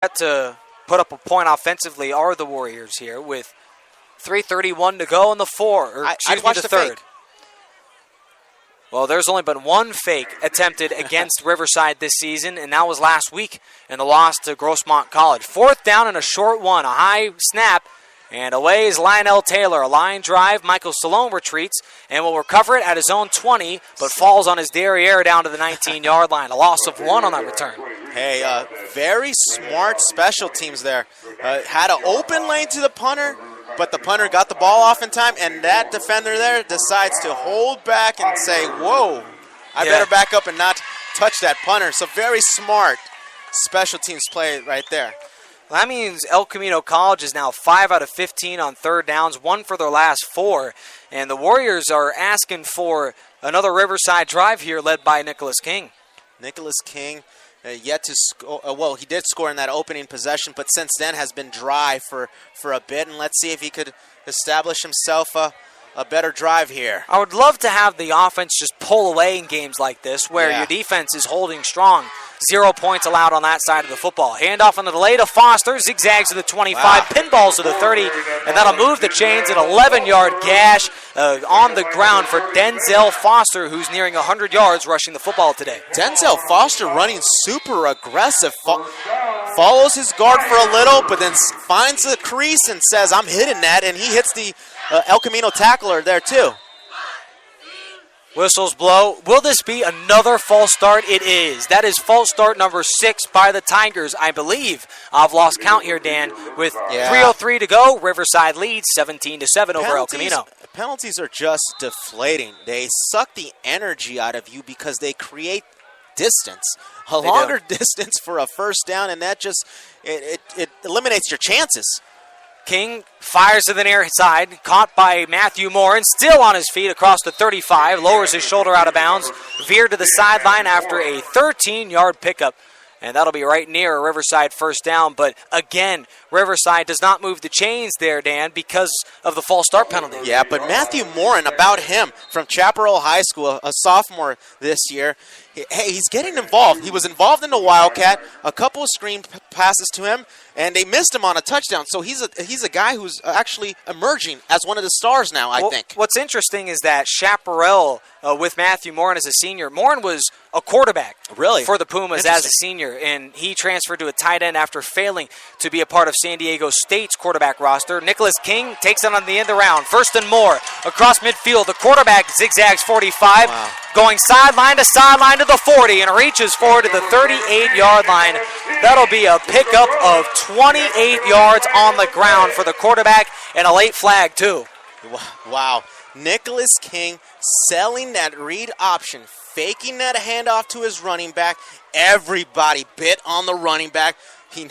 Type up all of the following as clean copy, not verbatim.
To put up a point offensively are the Warriors here with 3:31 to go in the third. Well, there's only been one fake attempted against Riverside this season, and that was last week in the loss to Grossmont College. 4th down and a short one, a high snap, and away is Lionel Taylor. A line drive, Michael Stallone retreats and will recover it at his own 20, but falls on his derriere down to the 19-yard line. A loss of 1 on that return. Hey, very smart special teams there. Had an open lane to the punter, but the punter got the ball off in time, and that defender there decides to hold back and say, whoa, I better back up and not touch that punter. So very smart special teams play right there. Well, that means El Camino College is now 5 out of 15 on 3rd downs, 1 for their last 4. And the Warriors are asking for another Riverside drive here led by Nicholas King. Nicholas King yet to score. Well, he did score in that opening possession, but since then has been dry for a bit. And let's see if he could establish himself a better drive here. I would love to have the offense just pull away in games like this where your defense is holding strong. 0 points allowed on that side of the football. Handoff on the delay to Foster. Zigzags to the 25. Pinballs to the 30. And that'll move the chains. An 11-yard gash on the ground for Denzel Foster, who's nearing 100 yards rushing the football today. Denzel Foster running super aggressive. Follows his guard for a little, but then finds the crease and says, I'm hitting that. And he hits the El Camino tackler there too. Whistles blow. Will this be another false start? It is. That is false start number 6 by the Tigers, I believe. I've lost count here, Dan. With 3:03 to go, Riverside leads 17-7 over El Camino. Penalties are just deflating. They suck the energy out of you because they create distance. A longer distance for a first down, and that just it eliminates your chances. King fires to the near side, caught by Matthew Moore, and still on his feet across the 35, lowers his shoulder out of bounds, veered to the sideline after a 13-yard pickup. And that'll be right near a Riverside first down. But again, Riverside does not move the chains there, Dan, because of the false start penalty. Yeah, but Matthew Morin, about him, from Chaparral High School, a sophomore this year, he's getting involved. He was involved in the Wildcat, a couple of screen passes to him, and they missed him on a touchdown. So he's a guy who's actually emerging as one of the stars now, I think. What's interesting is that Chaparral, with Matthew Morin as a senior, Morin was a quarterback for the Pumas as a senior, and he transferred to a tight end after failing to be a part of San Diego State's quarterback roster. Nicholas King takes it on the end around. 1st and more across midfield. The quarterback zigzags 45, going sideline to the 40, and reaches forward to the 38-yard line. That'll be a pickup of 28 yards on the ground for the quarterback, and a late flag, too. Wow. Nicholas King selling that read option, faking that handoff to his running back. Everybody bit on the running back. He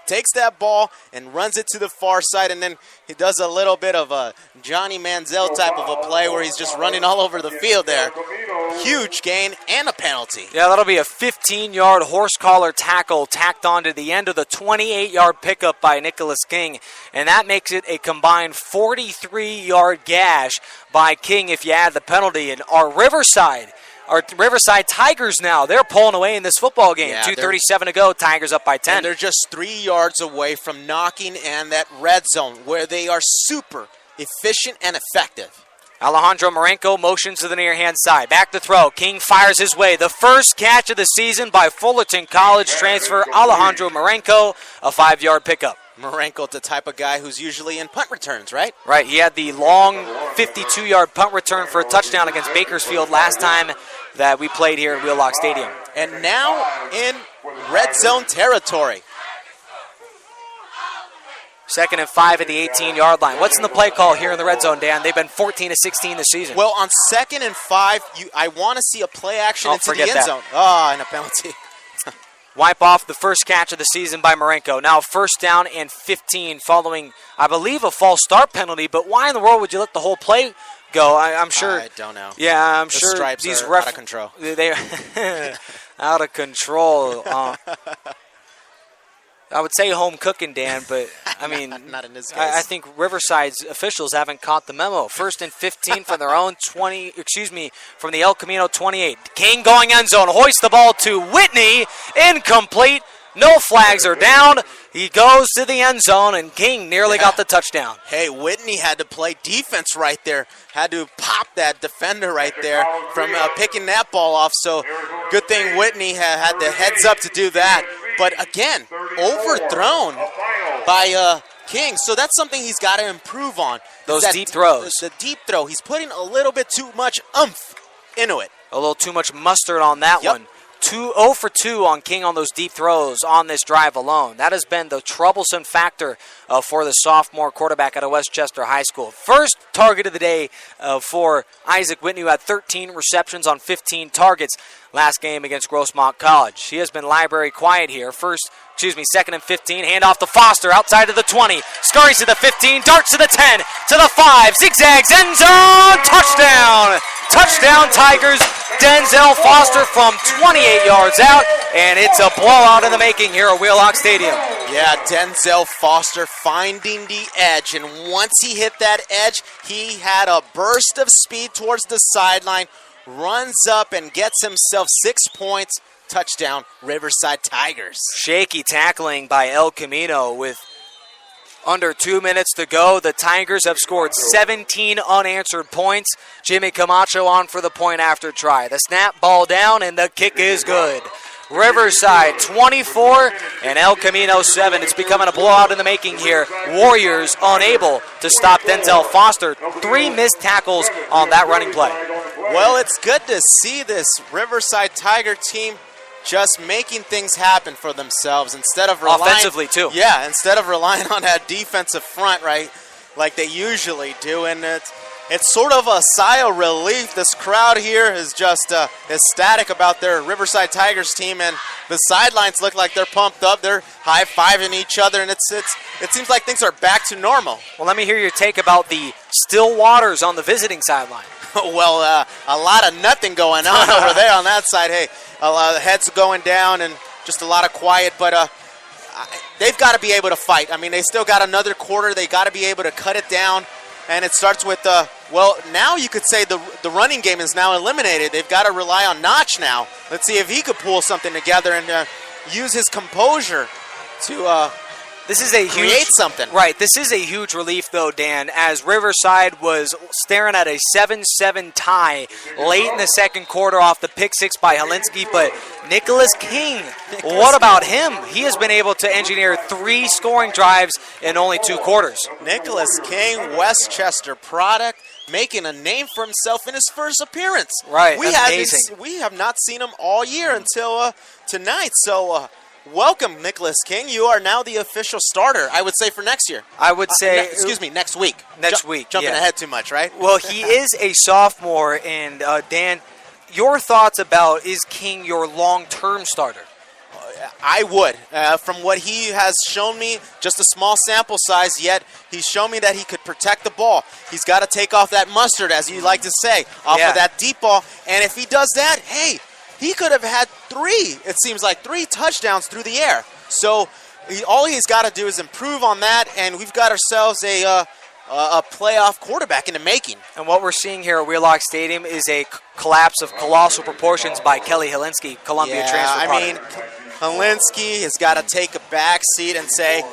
takes that ball and runs it to the far side, and then he does a little bit of a Johnny Manziel type of a play where he's just running all over the field there. Huge gain and a penalty. Yeah, that'll be a 15-yard horse collar tackle tacked on to the end of the 28-yard pickup by Nicholas King, and that makes it a combined 43-yard gash by King if you add the penalty. And our Riverside Tigers now, they're pulling away in this football game. 2:37 to go, Tigers up by 10. And they're just 3 yards away from knocking in that red zone where they are super efficient and effective. Alejandro Marenko motions to the near-hand side. Back to throw. King fires his way. The first catch of the season by Fullerton College transfer Alejandro Marenko, a 5-yard pickup. Marenko, the type of guy who's usually in punt returns, right? Right. He had the long 52-yard punt return for a touchdown against Bakersfield last time that we played here at Wheelock Stadium. And now in red zone territory. 2nd and 5 at the 18-yard line. What's in the play call here in the red zone, Dan? They've been 14-16 this season. Well, on 2nd and 5, I want to see a play action into the end zone. And a penalty. Wipe off the first catch of the season by Marenko. Now 1st down and 15 following, I believe, a false start penalty. But why in the world would you let the whole play go? I'm sure. I don't know. Yeah, I'm sure stripes these are out of control. They're out of control. I would say home cooking, Dan, but I mean, not in this case. I think Riverside's officials haven't caught the memo. 1st and 15 from their own from the El Camino 28. King going end zone, hoists the ball to Whitney, incomplete. No flags are down. He goes to the end zone, and King nearly got the touchdown. Hey, Whitney had to play defense right there. Had to pop that defender right there from picking that ball off. So good thing Whitney had the heads up to do that. But again, overthrown by King. So that's something he's got to improve on. Those deep throws. The deep throw. He's putting a little bit too much oomph into it. A little too much mustard on that one. 0 for 2 on King on those deep throws on this drive alone. That has been the troublesome factor for the sophomore quarterback out of Westchester High School. First target of the day for Isaac Whitney, who had 13 receptions on 15 targets last game against Grossmont College. He has been library quiet here. Second and 15. Handoff to Foster outside of the 20. Scurries to the 15. Darts to the 10. To the 5. Zigzags. End zone. Touchdown. Touchdown Tigers. Denzel Foster from 28 yards out. And it's a blowout in the making here at Wheelock Stadium. Yeah, Denzel Foster finding the edge. And once he hit that edge, he had a burst of speed towards the sideline. Runs up and gets himself 6 points. Touchdown, Riverside Tigers. Shaky tackling by El Camino with under 2 minutes to go. The Tigers have scored 17 unanswered points. Jimmy Camacho on for the point after try. The snap, ball down, and the kick is good. Riverside 24 and El Camino 7. It's becoming a blowout in the making here. Warriors unable to stop Denzel Foster. 3 missed tackles on that running play. Well, it's good to see this Riverside Tiger team just making things happen for themselves instead of relying, offensively too. Yeah, instead of relying on that defensive front, right, like they usually do. And it's sort of a sigh of relief. This crowd here is just ecstatic about their Riverside Tigers team, and the sidelines look like they're pumped up. They're high-fiving each other, and it seems like things are back to normal. Well, let me hear your take about the still waters on the visiting sideline. Well, a lot of nothing going on over there on that side. Hey, a lot of heads going down and just a lot of quiet, but they've got to be able to fight. I mean, they still got another quarter. They got to be able to cut it down, and it starts with, well, now you could say the running game is now eliminated. They've got to rely on Notch now. Let's see if he could pull something together and use his composure to create something. Right, this is a huge relief, though, Dan, as Riverside was staring at a 7-7 tie late in the second quarter off the pick six by Helinski, but Nicholas King, what about him? He has been able to engineer 3 scoring drives in only 2 quarters. Nicholas King, Westchester product, making a name for himself in his first appearance. Right, we have not seen him all year until tonight, so... welcome, Nicholas King. You are now the official starter, I would say, for next year. I would say... next week. Next week, Jumping ahead too much, right? Well, he is a sophomore, and Dan, your thoughts about, is King your long-term starter? I would. From what he has shown me, just a small sample size, yet he's shown me that he could protect the ball. He's got to take off that mustard, as you like to say, off of that deep ball. And if he does that, hey... he could have had 3 touchdowns through the air. So all he's got to do is improve on that, and we've got ourselves a playoff quarterback in the making. And what we're seeing here at Wheelock Stadium is a collapse of colossal proportions by Kelly Helinski, Columbia transfer product. Helinski has got to take a back seat and say,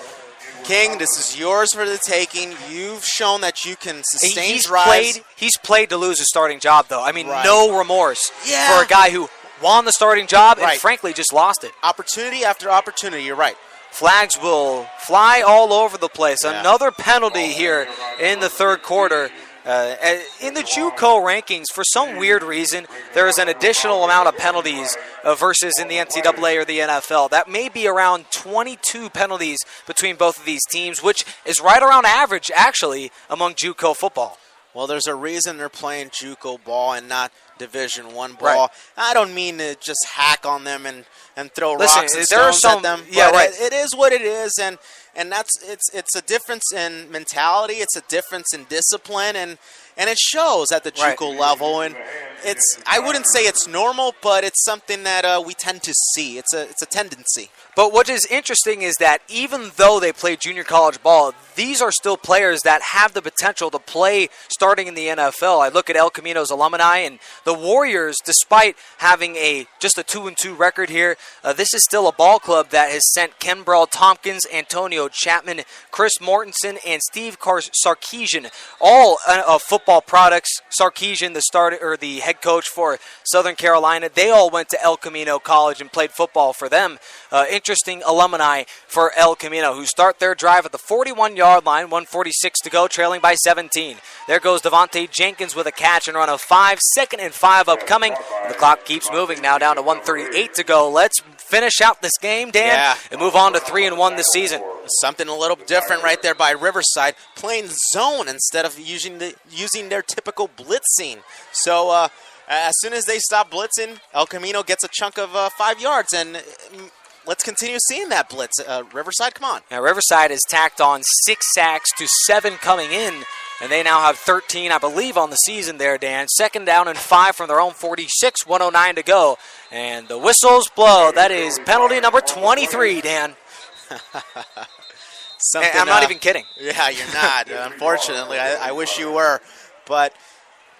King, this is yours for the taking. You've shown that you can sustain drives. He's played to lose a starting job, though. I mean, no remorse for a guy who won the starting job and, frankly, just lost it. Opportunity after opportunity, you're right. Flags will fly all over the place. Yeah. Another penalty here in the third quarter. In the JUCO rankings, for some weird reason, there is an additional amount of penalties versus in the NCAA or the NFL. That may be around 22 penalties between both of these teams, which is right around average, actually, among JUCO football. Well, there's a reason they're playing JUCO ball and not Division I ball. Right. I don't mean to just hack on them and throw rocks and stones at them. Yeah, right. It is what it is, and it's a difference in mentality. It's a difference in discipline, and it shows at the JUCO level. And I wouldn't say it's normal, but it's something that we tend to see. It's a tendency. But what is interesting is that even though they play junior college ball, these are still players that have the potential to play starting in the NFL. I look at El Camino's alumni, and the Warriors, despite having just a 2-2 record here, this is still a ball club that has sent Ken Tompkins, Antonio Chapman, Chris Mortensen, and Steve Sarkisian, all football products. Sarkisian, the head coach for Southern Carolina, they all went to El Camino College and played football for them. Interesting alumni for El Camino, who start their drive at the 41-yard line, 1:46 to go, trailing by 17. There goes Devontae Jenkins with a catch and run of 5, 2nd and 5 upcoming. The clock keeps moving now down to 1:38 to go. Let's finish out this game, Dan, and move on to 3-1 this season. Something a little different right there by Riverside, playing zone instead of using their typical blitzing. So as soon as they stop blitzing, El Camino gets a chunk of 5 yards, and let's continue seeing that blitz. Riverside, come on. Now, Riverside has tacked on 6 sacks to 7 coming in, and they now have 13, I believe, on the season there, Dan. 2nd down and 5 from their own 46, 1:09 to go. And the whistles blow. That is penalty number 23, Dan. I'm not even kidding. Yeah, you're not. Unfortunately, I wish you were. But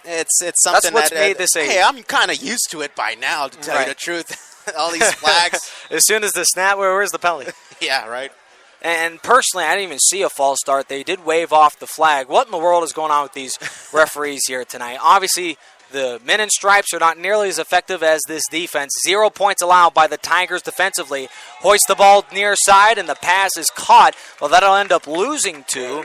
it's something that's what's made this hey, I'm kind of used to it by now, to tell you the truth. All these flags. As soon as the snap, where's the penalty? Yeah, right. And personally, I didn't even see a false start. They did wave off the flag. What in the world is going on with these referees here tonight? Obviously, the men in stripes are not nearly as effective as this defense. 0 points allowed by the Tigers defensively. Hoist the ball near side, and the pass is caught. Well, that'll end up losing to,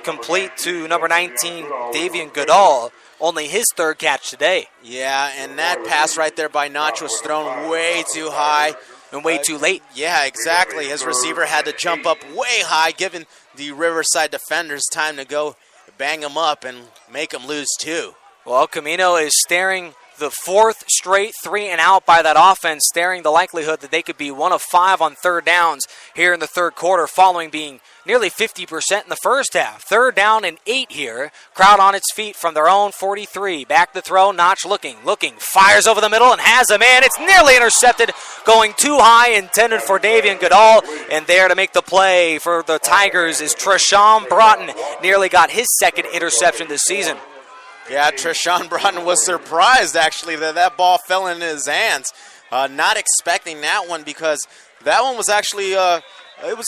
complete to number 19, Davian Goodall. Only his 3rd catch today. Yeah, and that pass right there by Notch was thrown way too high. And way too late. Yeah, exactly. His receiver had to jump up way high, giving the Riverside defenders time to go bang him up and make him lose 2. Well, Camino is staring the 4th straight 3-and-out by that offense, staring the likelihood that they could be 1 of 5 on 3rd downs here in the 3rd quarter, following being nearly 50% in the first half. 3rd down and 8 here. Crowd on its feet from their own 43. Back to throw. Notch looking, fires over the middle and has a man. It's nearly intercepted, going too high, intended for Davian Goodall. And there to make the play for the Tigers is Treshawn Broughton. Nearly got his 2nd interception this season. Yeah, Treshawn Broughton was surprised, actually, that ball fell in his hands. Not expecting that one, because that one was actually it was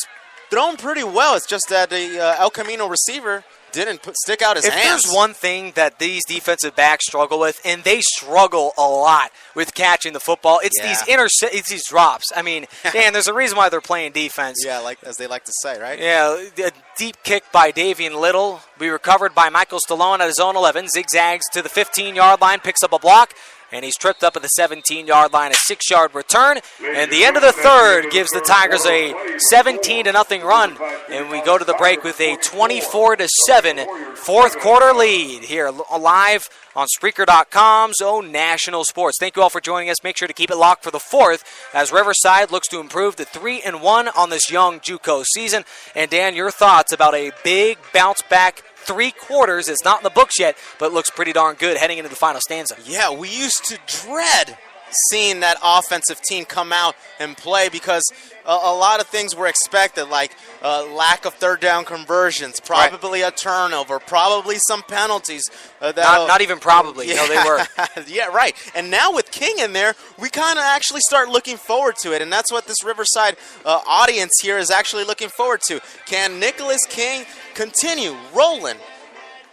thrown pretty well. It's just that the El Camino receiver didn't stick out his hands. If there's one thing that these defensive backs struggle with, and they struggle a lot with catching the football, it's it's these drops. I mean, Dan, there's a reason why they're playing defense. Yeah, like as they like to say, right? Yeah, a deep kick by Davian Little. Be recovered by Michael Stallone at his own 11. Zigzags to the 15-yard line, picks up a block. And he's tripped up at the 17-yard line, a 6-yard return. And the end of the 3rd gives the Tigers a 17-0 run. And we go to the break with a 24-7 4th quarter lead here live on Spreaker.com's own National Sports. Thank you all for joining us. Make sure to keep it locked for the 4th as Riverside looks to improve to 3-1 on this young JUCO season. And Dan, your thoughts about a big bounce back 3 quarters. It's not in the books yet, but looks pretty darn good heading into the final stanza. Yeah, we used to dread seeing that offensive team come out and play, because a lot of things were expected, like lack of 3rd down conversions, probably a turnover, probably some penalties. Not even probably. Yeah. No, they were. Yeah, right. And now with King in there, we kind of actually start looking forward to it, and that's what this Riverside audience here is actually looking forward to. Can Nicholas King continue rolling?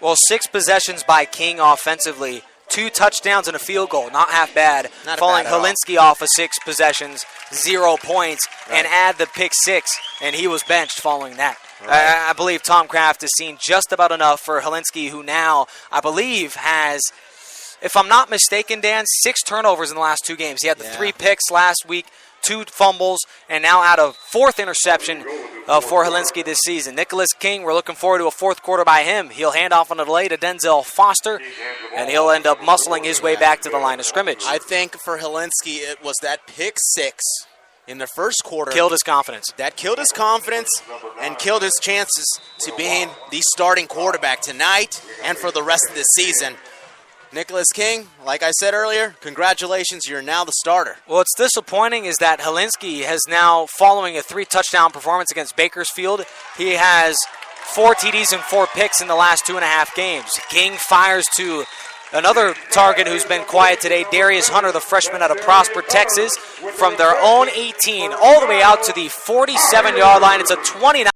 Well, 6 possessions by King offensively. 2 touchdowns and a field goal. Not half bad. Falling Helinski off of 6 possessions, 0 points, and add the pick 6, and he was benched following that. Right. I believe Tom Kraft has seen just about enough for Helinski, who now, I believe, has, if I'm not mistaken, Dan, 6 turnovers in the last 2 games. He had the 3 picks last week, 2 fumbles, and now out of 4th interception for Helinski this season. Nicholas King, we're looking forward to a 4th quarter by him. He'll hand off on a delay to Denzel Foster, and he'll end up muscling his way back to the line of scrimmage. I think for Helinski, it was that pick 6 in the first quarter. Killed his confidence. That killed his confidence and killed his chances to being the starting quarterback tonight and for the rest of the season. Nicholas King, like I said earlier, congratulations, you're now the starter. Well, what's disappointing is that Helinski has now, following a 3-touchdown performance against Bakersfield, he has 4 TDs and 4 picks in the last 2.5 games. King fires to another target who's been quiet today, Darius Hunter, the freshman out of Prosper, Texas, from their own 18 all the way out to the 47-yard line. It's a 29.